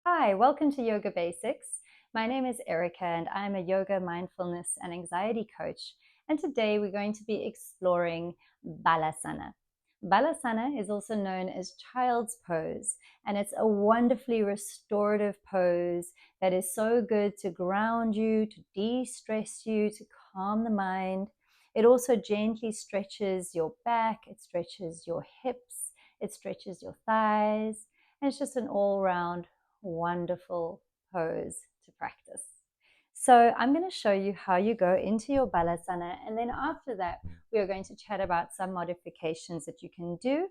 Hi, welcome to Yoga Basics. My name is Erica and I'm a yoga, mindfulness, and anxiety coach. And today we're going to be exploring Balasana. Balasana is also known as child's pose, and it's a wonderfully restorative pose that is so good to ground you, to de-stress you, to calm the mind. It also gently stretches your back, it stretches your hips, it stretches your thighs, and it's just an all-round wonderful pose to practice. So I'm going to show you how you go into your Balasana, and then after that we are going to chat about some modifications that you can do.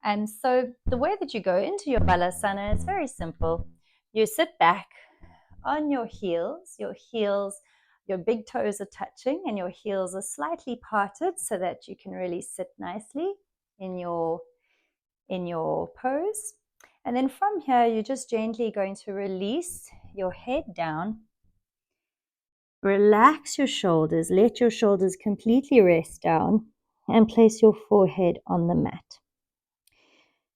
And so the way that you go into your Balasana is very simple. You sit back on your heels, your big toes are touching and your heels are slightly parted so that you can really sit nicely in your pose. And then from here, you're just gently going to release your head down. Relax your shoulders. Let your shoulders completely rest down and place your forehead on the mat.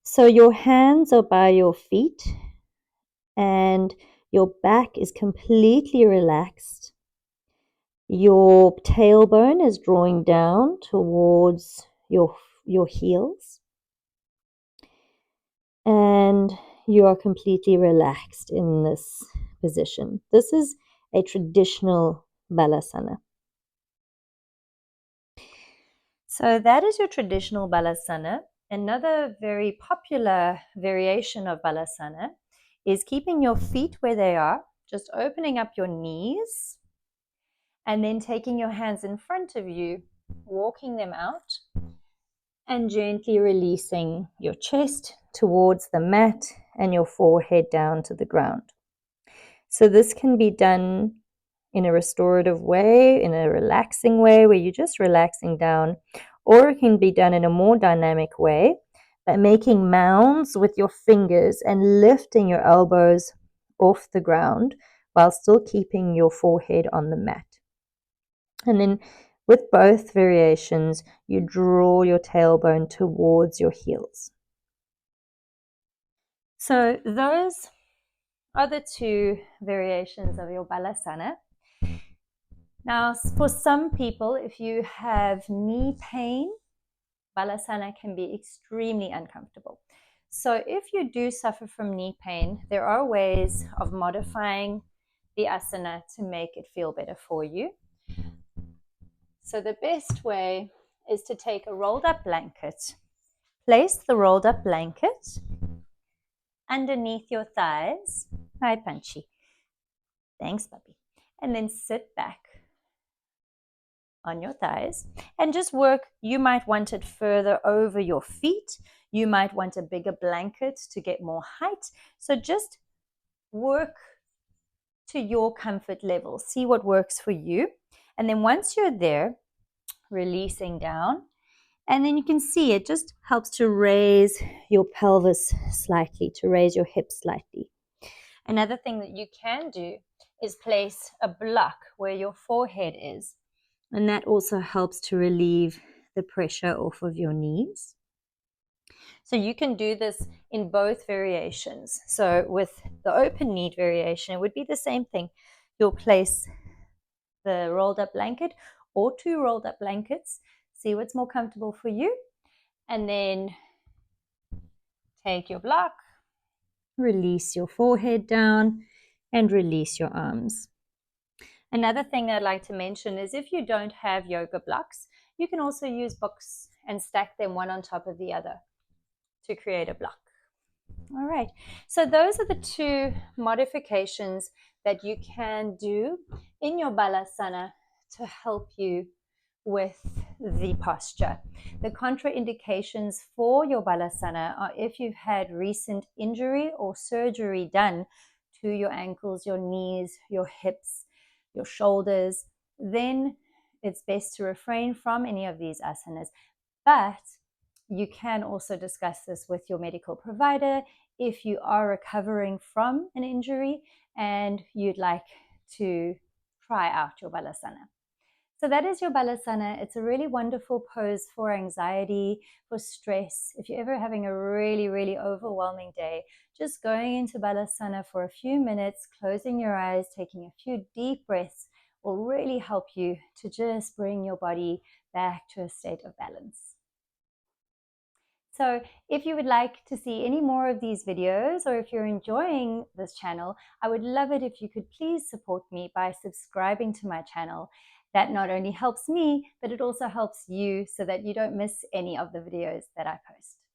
So your hands are by your feet and your back is completely relaxed. Your tailbone is drawing down towards your heels. And you are completely relaxed in this position. This is a traditional Balasana. So that is your traditional Balasana. Another very popular variation of Balasana is keeping your feet where they are, just opening up your knees, and then taking your hands in front of you, walking them out, and gently releasing your chest towards the mat and your forehead down to the ground. So this can be done in a restorative way, in a relaxing way where you're just relaxing down, or it can be done in a more dynamic way by making mounds with your fingers and lifting your elbows off the ground while still keeping your forehead on the mat. And then with both variations, you draw your tailbone towards your heels. So those are the two variations of your Balasana. Now, for some people, if you have knee pain, Balasana can be extremely uncomfortable. So if you do suffer from knee pain, there are ways of modifying the asana to make it feel better for you. So the best way is to take a rolled up blanket, place the rolled up blanket underneath your thighs. Hi, Punchy. Thanks, puppy. And then sit back on your thighs and just work. You might want it further over your feet. You might want a bigger blanket to get more height. So just work to your comfort level. See what works for you. And then once you're there, releasing down, and then you can see it just helps to raise your pelvis slightly, to raise your hips slightly. Another thing that you can do is place a block where your forehead is. And that also helps to relieve the pressure off of your knees. So you can do this in both variations. So with the open knee variation, it would be the same thing. You'll place the rolled up blanket or two rolled up blankets, see what's more comfortable for you, and then take your block, release your forehead down, and release your arms. Another thing I'd like to mention is if you don't have yoga blocks, you can also use books and stack them one on top of the other to create a block. All right, so those are the two modifications that you can do in your Balasana to help you with the posture. The contraindications for your Balasana are if you've had recent injury or surgery done to your ankles, your knees, your hips, your shoulders, then it's best to refrain from any of these asanas. But you can also discuss this with your medical provider if you are recovering from an injury and you'd like to try out your Balasana. So that is your Balasana. It's a really wonderful pose for anxiety, for stress. If you're ever having a really, really overwhelming day, just going into Balasana for a few minutes, closing your eyes, taking a few deep breaths will really help you to just bring your body back to a state of balance. So if you would like to see any more of these videos, or if you're enjoying this channel, I would love it if you could please support me by subscribing to my channel. That not only helps me, but it also helps you so that you don't miss any of the videos that I post.